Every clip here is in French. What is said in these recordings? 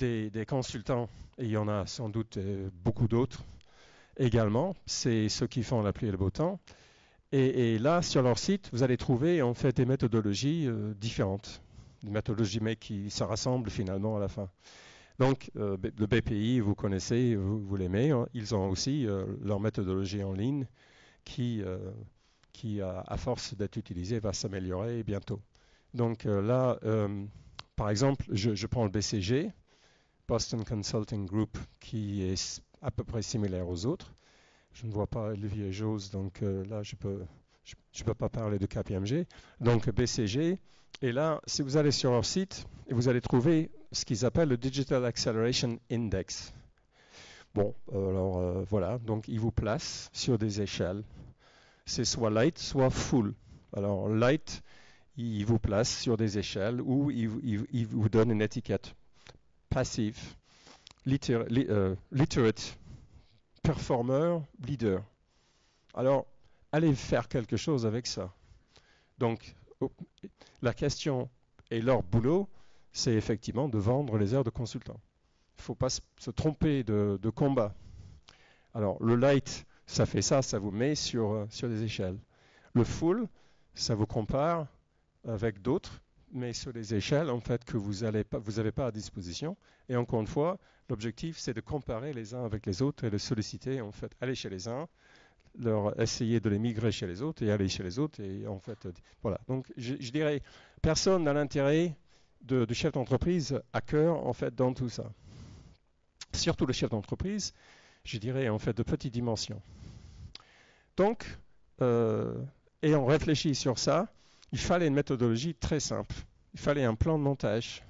des consultants, et il y en a sans doute beaucoup d'autres également, c'est ceux qui font la pluie et le beau temps. Et là, sur leur site, vous allez trouver en fait des méthodologies différentes, des méthodologies mais qui se rassemblent finalement à la fin. Donc, le BPI, vous connaissez, vous l'aimez, hein, ils ont aussi leur méthodologie en ligne qui, à force d'être utilisée, va s'améliorer bientôt. Donc là, par exemple, je prends le BCG, Boston Consulting Group, qui est à peu près similaire aux autres. Je ne vois pas Olivier Jose, donc là, je peux pas parler de KPMG. Donc BCG, et là, si vous allez sur leur site, vous allez trouver ce qu'ils appellent le Digital Acceleration Index. Bon, alors voilà, donc ils vous placent sur des échelles. C'est soit light, soit full. Alors light, il vous place sur des échelles où il vous donne une étiquette passive, literate, performer, leader. Alors, allez faire quelque chose avec ça. Donc, la question et leur boulot, c'est effectivement de vendre les heures de consultant. Il ne faut pas se tromper de combat. Alors, le light, ça fait ça, ça vous met sur des échelles. Le full, ça vous compare avec d'autres, mais sur des échelles en fait que vous n'avez pas à disposition. Et encore une fois, l'objectif c'est de comparer les uns avec les autres et de solliciter en fait, aller chez les uns, essayer de les migrer chez les autres et aller chez les autres et en fait voilà. Donc je dirais, personne n'a l'intérêt de chef d'entreprise à cœur en fait dans tout ça. Surtout le chef d'entreprise, je dirais en fait de petite dimension. Donc, et on réfléchit sur ça. Il fallait une méthodologie très simple. Il fallait un plan de montage.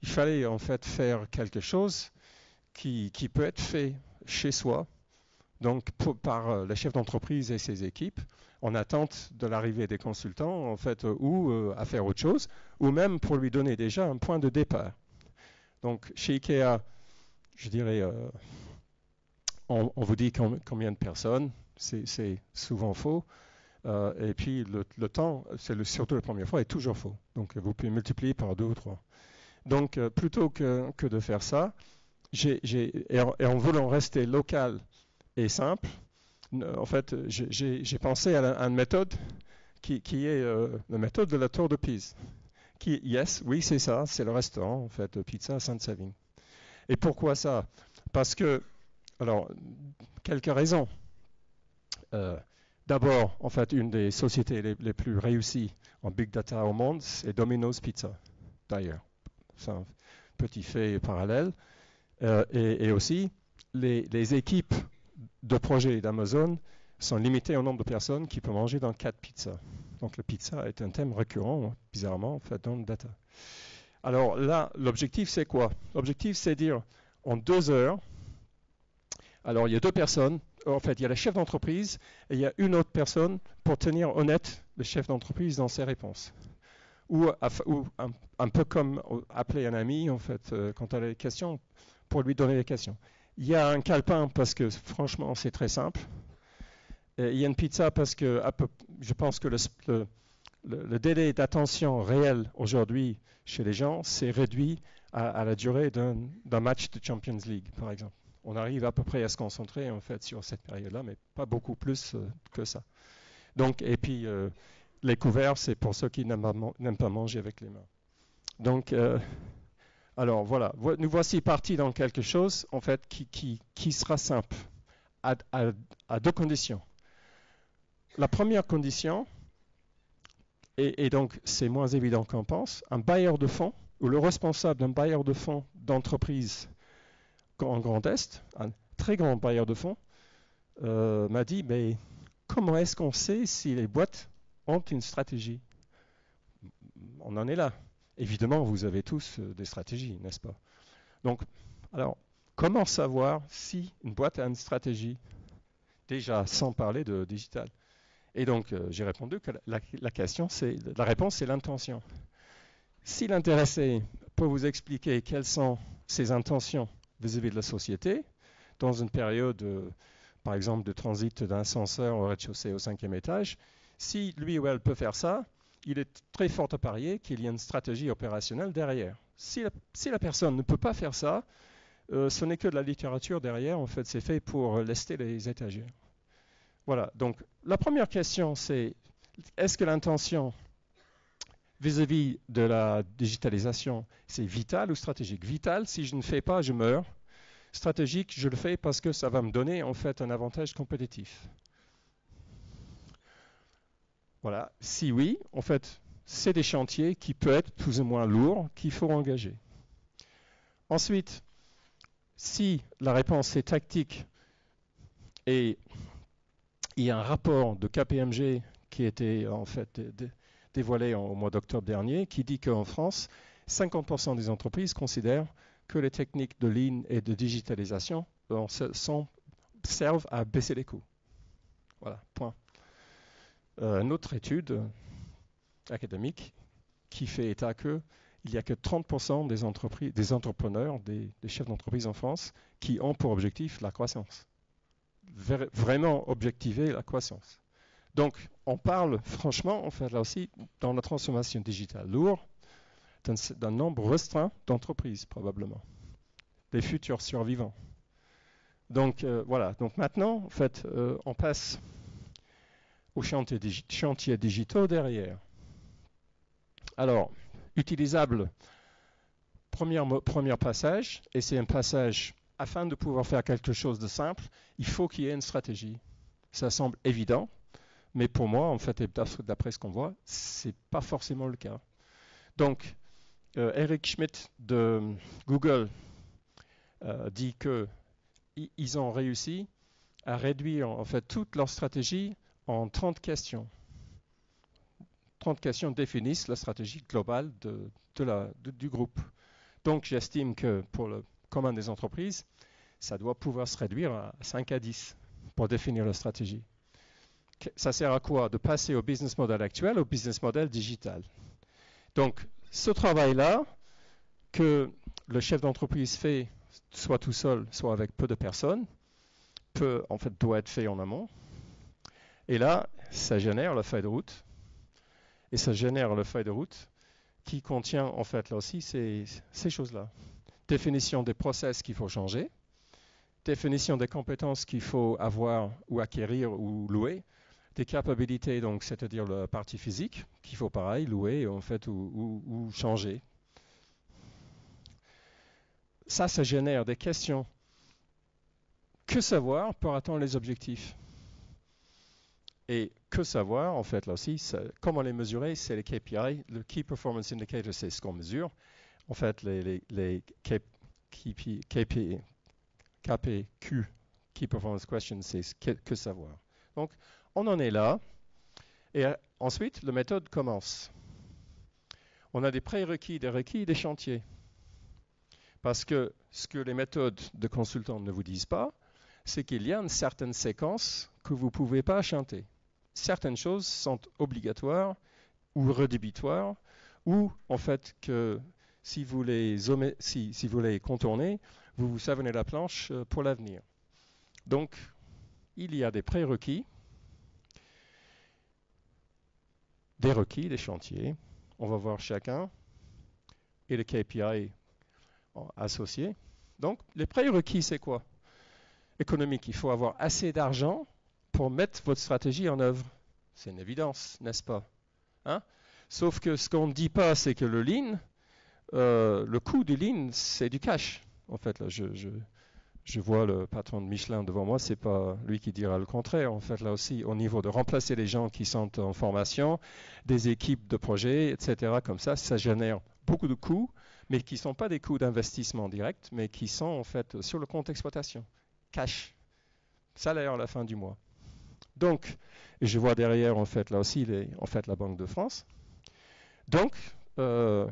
Il fallait en fait faire quelque chose qui peut être fait chez soi, donc par le chef d'entreprise et ses équipes, en attente de l'arrivée des consultants, en fait, ou à faire autre chose, ou même pour lui donner déjà un point de départ. Donc chez IKEA, je dirais, on vous dit combien de personnes, c'est souvent faux. Et puis le temps, surtout la première fois, est toujours faux. Donc vous pouvez multiplier par 2 ou 3. Donc plutôt que de faire ça, et en voulant rester local et simple, en fait, j'ai pensé à une méthode qui est la méthode de la tour de Pise. Oui, c'est ça, c'est le restaurant, en fait, Pizza Sainte-Savine. Et pourquoi ça? Parce que, alors, quelques raisons. D'abord, en fait, une des sociétés les plus réussies en big data au monde, c'est Domino's Pizza, d'ailleurs. C'est un petit fait parallèle. Et aussi, les équipes de projet d'Amazon sont limitées au nombre de personnes qui peuvent manger dans 4 pizzas. Donc, le pizza est un thème récurrent, bizarrement, en fait, dans le data. Alors là, l'objectif, c'est quoi? L'objectif, c'est dire, en 2 heures, alors il y a 2 personnes. En fait, il y a le chef d'entreprise et il y a une autre personne pour tenir honnête le chef d'entreprise dans ses réponses. Ou un peu comme appeler un ami, en fait, quand elle a des questions, pour lui donner des questions. Il y a un calepin parce que, franchement, c'est très simple. Et il y a une pizza parce que je pense que le délai d'attention réel aujourd'hui chez les gens, c'est réduit à la durée d'un match de Champions League, par exemple. On arrive à peu près à se concentrer en fait sur cette période-là, mais pas beaucoup plus que ça. Donc, et puis les couverts, c'est pour ceux qui n'aiment pas manger avec les mains. Donc, alors voilà, nous voici partis dans quelque chose en fait qui sera simple à 2 conditions. La première condition, et donc c'est moins évident qu'on pense, un bailleur de fonds ou le responsable d'un bailleur de fonds d'entreprise en Grand Est, un très grand bailleur de fonds, m'a dit, mais comment est-ce qu'on sait si les boîtes ont une stratégie? On en est là. Évidemment, vous avez tous des stratégies, n'est-ce pas? Donc, alors, comment savoir si une boîte a une stratégie? Déjà, sans parler de digital. Et donc, j'ai répondu que la réponse, c'est l'intention. Si l'intéressé peut vous expliquer quelles sont ses intentions vis-à-vis de la société, dans une période, par exemple, de transit d'un ascenseur au rez-de-chaussée au 5e étage, si lui ou elle peut faire ça, il est très fort à parier qu'il y a une stratégie opérationnelle derrière. Si la personne ne peut pas faire ça, ce n'est que de la littérature derrière. En fait, c'est fait pour lester les étagères. Voilà. Donc, la première question, c'est est-ce que l'intention vis-à-vis de la digitalisation, c'est vital ou stratégique? Vital, si je ne fais pas, je meurs. Stratégique, je le fais parce que ça va me donner en fait un avantage compétitif. Voilà. Si oui, en fait, c'est des chantiers qui peuvent être plus ou moins lourds qu'il faut engager. Ensuite, si la réponse est tactique et il y a un rapport de KPMG qui a été en fait dévoilé au mois d'octobre dernier qui dit qu'en France, 50% des entreprises considèrent que les techniques de lean et de digitalisation servent à baisser les coûts. Voilà, point. Une autre étude académique qui fait état qu'il n'y a que 30% des entrepreneurs, des chefs d'entreprise en France qui ont pour objectif la croissance. Vraiment objectiver la croissance. Donc, on parle franchement, en fait, là aussi, dans la transformation digitale lourde, d'un nombre restreint d'entreprises, probablement. Les futurs survivants. Donc, voilà. Donc, maintenant, en fait, on passe aux chantiers digitaux derrière. Alors, utilisable, premier passage, et c'est un passage, afin de pouvoir faire quelque chose de simple, il faut qu'il y ait une stratégie. Ça semble évident, mais pour moi, en fait, et d'après ce qu'on voit, ce n'est pas forcément le cas. Donc, Eric Schmidt de Google dit qu'ils ont réussi à réduire en fait toute leur stratégie en 30 questions. 30 questions définissent la stratégie globale du groupe. Donc, j'estime que pour le commun des entreprises, ça doit pouvoir se réduire à 5 à 10 pour définir la stratégie. Ça sert à quoi? De passer au business model actuel, au business model digital. Donc, ce travail-là, que le chef d'entreprise fait, soit tout seul, soit avec peu de personnes, doit être fait en amont. Et là, ça génère la feuille de route. Et ça génère la feuille de route qui contient, en fait, là aussi, ces choses-là. Définition des process qu'il faut changer, définition des compétences qu'il faut avoir ou acquérir ou louer, des capacités, donc c'est-à-dire la partie physique, qu'il faut pareil louer en fait ou changer. Ça génère des questions. Que savoir pour atteindre les objectifs? Et que savoir, en fait, là aussi, comment les mesurer? C'est les KPI, le Key Performance Indicator, c'est ce qu'on mesure. En fait, les KPQ, Key Performance Questions, c'est que savoir. Donc, on en est là. Et ensuite, la méthode commence. On a des prérequis, des requis, des chantiers. Parce que ce que les méthodes de consultants ne vous disent pas, c'est qu'il y a une certaine séquence que vous ne pouvez pas chanter. Certaines choses sont obligatoires ou rédhibitoires, ou en fait que si vous les contournez, vous vous savonnez la planche pour l'avenir. Donc, il y a des prérequis, des requis, des chantiers. On va voir chacun et les KPI associés. Donc, les prérequis, c'est quoi? Économique, il faut avoir assez d'argent pour mettre votre stratégie en œuvre. C'est une évidence, n'est-ce pas? Hein? Sauf que ce qu'on ne dit pas, c'est que le lean, le coût du lean, c'est du cash. En fait, là, je vois le patron de Michelin devant moi, c'est pas lui qui dira le contraire. En fait, là aussi, au niveau de remplacer les gens qui sont en formation, des équipes de projet, etc., comme ça génère beaucoup de coûts, mais qui ne sont pas des coûts d'investissement direct, mais qui sont en fait sur le compte d'exploitation. Cash, salaire à la fin du mois. Donc, je vois derrière en fait là aussi la Banque de France. Donc, je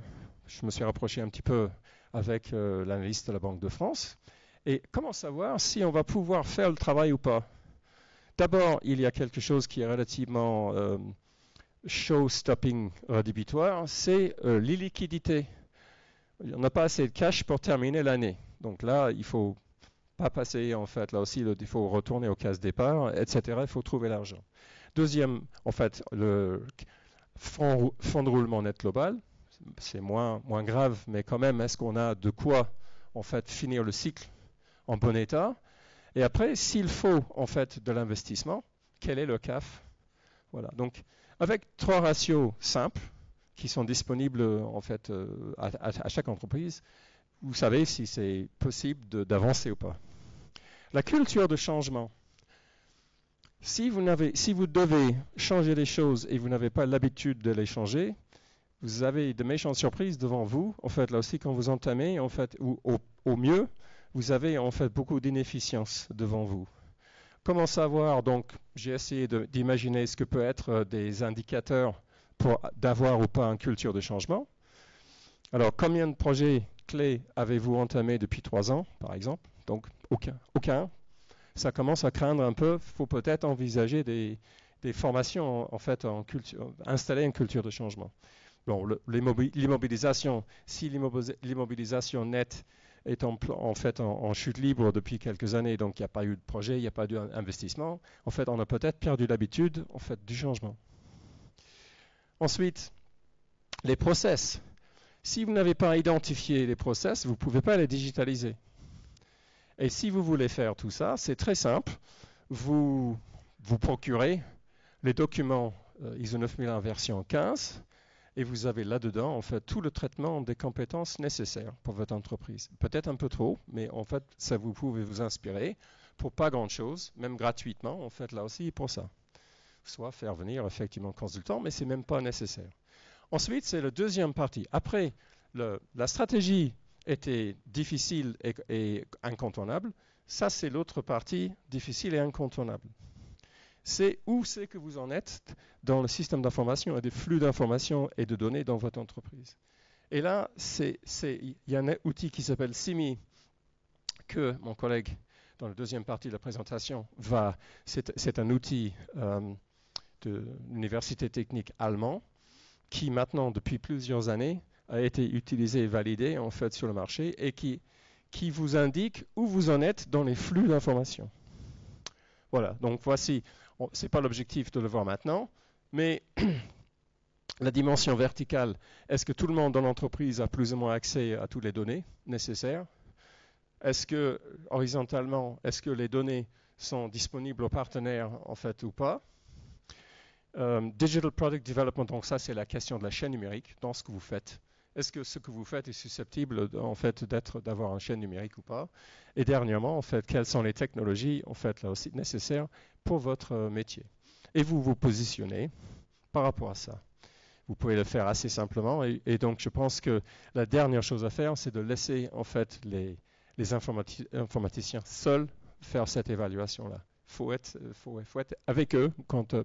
me suis rapproché un petit peu avec l'analyste de la Banque de France. Et comment savoir si on va pouvoir faire le travail ou pas? D'abord, il y a quelque chose qui est relativement show-stopping rédhibitoire, c'est l'illiquidité. On n'a pas assez de cash pour terminer l'année. Donc là, il faut pas passer, en fait, là aussi, il faut retourner aux cases départ, etc. Il faut trouver l'argent. Deuxième, en fait, le fonds de roulement net global, c'est moins grave, mais quand même, est-ce qu'on a de quoi en fait finir le cycle en bon état? Et après, s'il faut en fait de l'investissement, quel est le CAF? Voilà. Donc, avec 3 ratios simples qui sont disponibles en fait à chaque entreprise, vous savez si c'est possible d'avancer ou pas. La culture de changement. Si vous devez changer les choses et vous n'avez pas l'habitude de les changer, vous avez de méchantes surprises devant vous. En fait, là aussi, quand vous entamez, en fait, ou au mieux, vous avez en fait beaucoup d'inefficience devant vous. Comment savoir? Donc, j'ai essayé d'imaginer ce que peut être des indicateurs pour d'avoir ou pas une culture de changement. Alors, combien de projets clés avez-vous entamés depuis 3 ans, par exemple? Donc, aucun. Ça commence à craindre un peu. Il faut peut-être envisager des formations, en fait, installer une culture de changement. Bon, l'immobilisation, si l'immobilisation nette est en fait en chute libre depuis quelques années, donc il n'y a pas eu de projet, il n'y a pas eu d'investissement, en fait, on a peut-être perdu l'habitude en fait, du changement. Ensuite, les process. Si vous n'avez pas identifié les process, vous ne pouvez pas les digitaliser. Et si vous voulez faire tout ça, c'est très simple. Vous procurez les documents ISO 9001 version 15 et vous avez là-dedans en fait tout le traitement des compétences nécessaires pour votre entreprise. Peut-être un peu trop, mais en fait ça vous pouvez vous inspirer pour pas grand-chose, même gratuitement en fait là aussi pour ça. Soit faire venir effectivement consultant, mais c'est même pas nécessaire. Ensuite, c'est la deuxième partie. Après, la stratégie était difficile et incontournable. Ça, c'est l'autre partie, difficile et incontournable. C'est où c'est que vous en êtes dans le système d'information et des flux d'informations et de données dans votre entreprise. Et là, il y a un outil qui s'appelle CIMI que mon collègue, dans la deuxième partie de la présentation, c'est un outil de l'université technique allemand qui maintenant, depuis plusieurs années, a été utilisé et validé en fait sur le marché et qui vous indique où vous en êtes dans les flux d'informations. Voilà, donc voici, ce n'est pas l'objectif de le voir maintenant, mais la dimension verticale, est-ce que tout le monde dans l'entreprise a plus ou moins accès à toutes les données nécessaires? Est-ce que, horizontalement, est-ce que les données sont disponibles aux partenaires en fait ou pas? Digital Product Development, donc ça c'est la question de la chaîne numérique dans ce que vous faites. Est-ce que ce que vous faites est susceptible en fait d'avoir une chaîne numérique ou pas? Et dernièrement, en fait, quelles sont les technologies en fait là aussi nécessaires pour votre métier? Et vous vous positionnez par rapport à ça. Vous pouvez le faire assez simplement et donc je pense que la dernière chose à faire, c'est de laisser en fait les informaticiens seuls faire cette évaluation-là. Faut être avec eux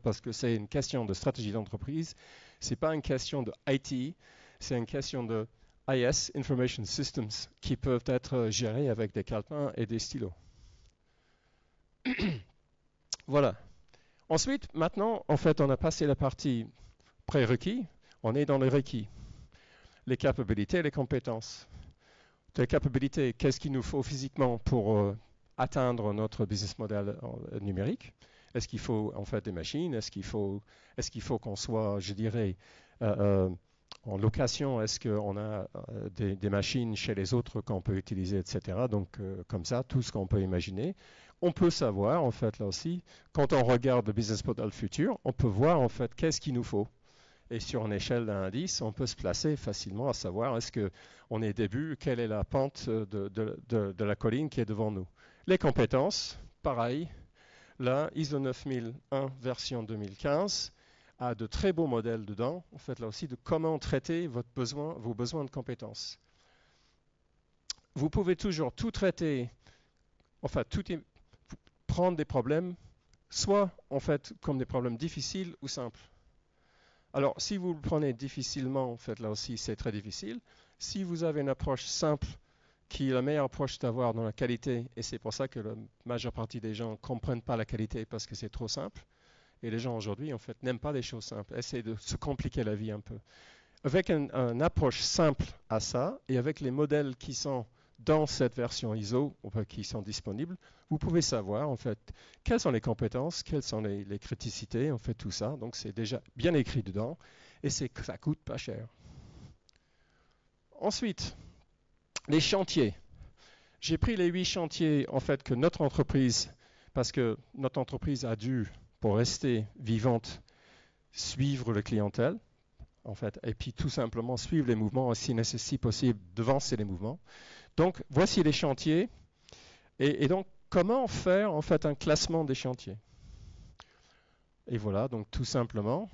parce que c'est une question de stratégie d'entreprise. C'est pas une question de IT, c'est une question de IS, Information Systems, qui peuvent être gérés avec des calepins et des stylos. Voilà. Ensuite, maintenant, en fait, on a passé la partie prérequis, on est dans les requis. Les capacités, les compétences. Les capacités, qu'est-ce qu'il nous faut physiquement pour atteindre notre business model numérique? Est-ce qu'il faut en fait des machines? Est-ce qu'il faut qu'on soit, je dirais, en location? Est-ce qu'on a des machines chez les autres qu'on peut utiliser, etc. Donc, comme ça, tout ce qu'on peut imaginer. On peut savoir, en fait, là aussi, quand on regarde le business model futur, on peut voir, en fait, qu'est-ce qu'il nous faut. Et sur une échelle d'un indice, on peut se placer facilement à savoir est-ce qu'on est début, quelle est la pente de la colline qui est devant nous. Les compétences, pareil. Là, ISO 9001 version 2015 a de très beaux modèles dedans, en fait là aussi, de comment traiter vos besoins de compétences. Vous pouvez toujours tout traiter, enfin prendre des problèmes, soit en fait comme des problèmes difficiles ou simples. Alors, si vous le prenez difficilement, en fait, là aussi, c'est très difficile. Si vous avez une approche simple, qui est la meilleure approche d'avoir dans la qualité, et c'est pour ça que la majeure partie des gens ne comprennent pas la qualité parce que c'est trop simple, et les gens aujourd'hui, en fait, n'aiment pas les choses simples, essaient de se compliquer la vie un peu. Avec une approche simple à ça, et avec les modèles qui sont dans cette version ISO, qui sont disponibles, vous pouvez savoir en fait quelles sont les compétences, quelles sont les criticités, en fait tout ça. Donc c'est déjà bien écrit dedans et ça coûte pas cher. ensuite, les chantiers. J'ai pris les 8 chantiers en fait que notre entreprise, parce que notre entreprise a dû, pour rester vivante, suivre le clientèle, en fait, et puis tout simplement suivre les mouvements, si possible, devancer les mouvements. Donc, voici les chantiers. Et donc, comment faire en fait un classement des chantiers? Et voilà, donc tout simplement,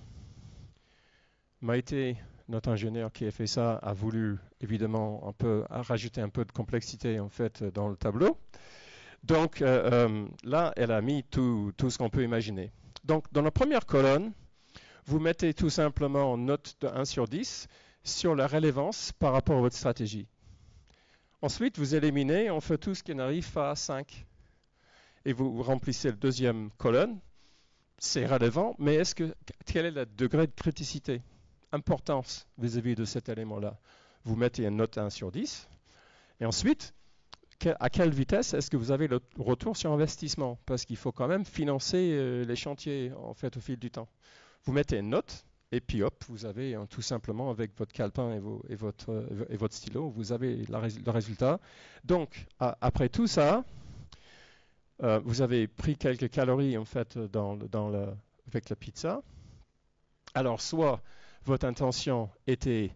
Maïté, notre ingénieur qui a fait ça, a voulu évidemment rajouter un peu de complexité en fait dans le tableau. Donc là, elle a mis tout ce qu'on peut imaginer. Donc dans la première colonne, vous mettez tout simplement note de 1 sur 10 sur la relevance par rapport à votre stratégie. Ensuite, vous éliminez, on fait tout ce qui n'arrive pas à 5. Et vous remplissez la deuxième colonne. C'est relevant, mais quel est le degré de criticité, importance vis-à-vis de cet élément-là? Vous mettez une note 1 sur 10. Et ensuite, à quelle vitesse est-ce que vous avez le retour sur investissement? Parce qu'il faut quand même financer les chantiers en fait, au fil du temps. Vous mettez une note, et puis hop, vous avez tout simplement avec votre calepin et votre stylo, vous avez le résultat. Donc, après tout ça, vous avez pris quelques calories en fait avec la pizza. Alors soit votre intention était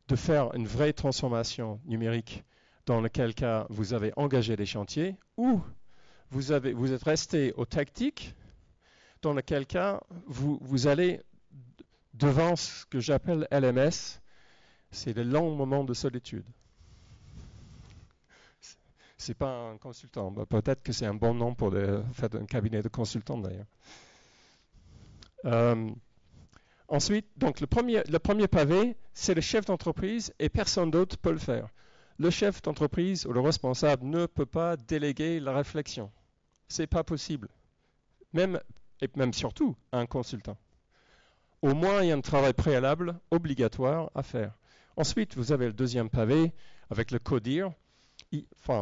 de faire une vraie transformation numérique, dans lequel cas vous avez engagé les chantiers, ou vous êtes resté au tactique, dans lequel cas vous allez devant ce que j'appelle LMS, c'est les longs moments de solitude. C'est pas un consultant. Peut-être que c'est un bon nom pour un cabinet de consultants d'ailleurs. Ensuite, donc le premier pavé, c'est le chef d'entreprise et personne d'autre peut le faire. Le chef d'entreprise ou le responsable ne peut pas déléguer la réflexion. C'est pas possible. Et même surtout à un consultant. Au moins, il y a un travail préalable obligatoire à faire. Ensuite, vous avez le deuxième pavé avec le CODIR.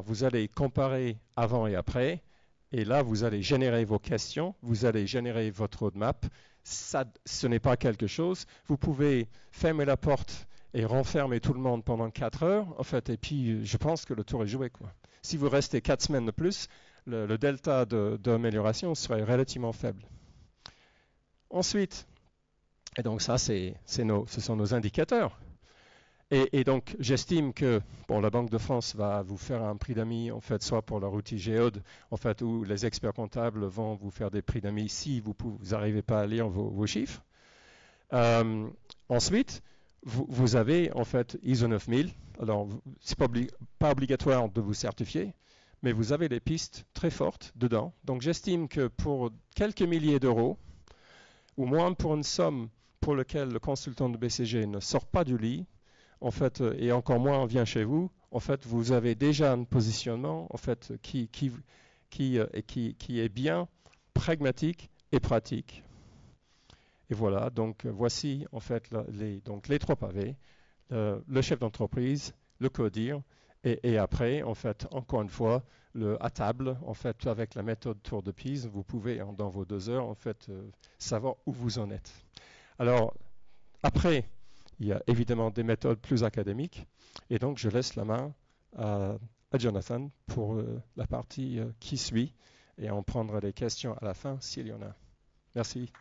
Vous allez comparer avant et après, et là, vous allez générer vos questions, vous allez générer votre roadmap. Ça, ce n'est pas quelque chose. Vous pouvez fermer la porte et renfermer tout le monde pendant 4 heures, en fait, et puis je pense que le tour est joué, quoi. Si vous restez 4 semaines de plus, le delta d'amélioration serait relativement faible. Ensuite, et donc ça, ce sont nos indicateurs. Et donc, j'estime que la Banque de France va vous faire un prix d'amis, en fait, soit pour leur outil Géode, en fait, où les experts comptables vont vous faire des prix d'amis si vous n'arrivez pas à lire vos chiffres. Ensuite, vous avez, en fait, ISO 9000. Alors, ce n'est pas obligatoire de vous certifier, mais vous avez des pistes très fortes dedans. Donc, j'estime que pour quelques milliers d'euros, ou moins pour une somme pour laquelle le consultant de BCG ne sort pas du lit, en fait, et encore moins vient chez vous, en fait, vous avez déjà un positionnement en fait, qui est bien pragmatique et pratique. Et voilà, donc voici en fait les 3 pavés, le chef d'entreprise, le CODIR, et après, en fait, encore une fois, à table, en fait, avec la méthode tour de Pise, vous pouvez, dans vos 2 heures, en fait, savoir où vous en êtes. Alors, après, il y a évidemment des méthodes plus académiques. Et donc, je laisse la main à Jonathan pour la partie qui suit. Et on prendra des questions à la fin s'il y en a. Merci.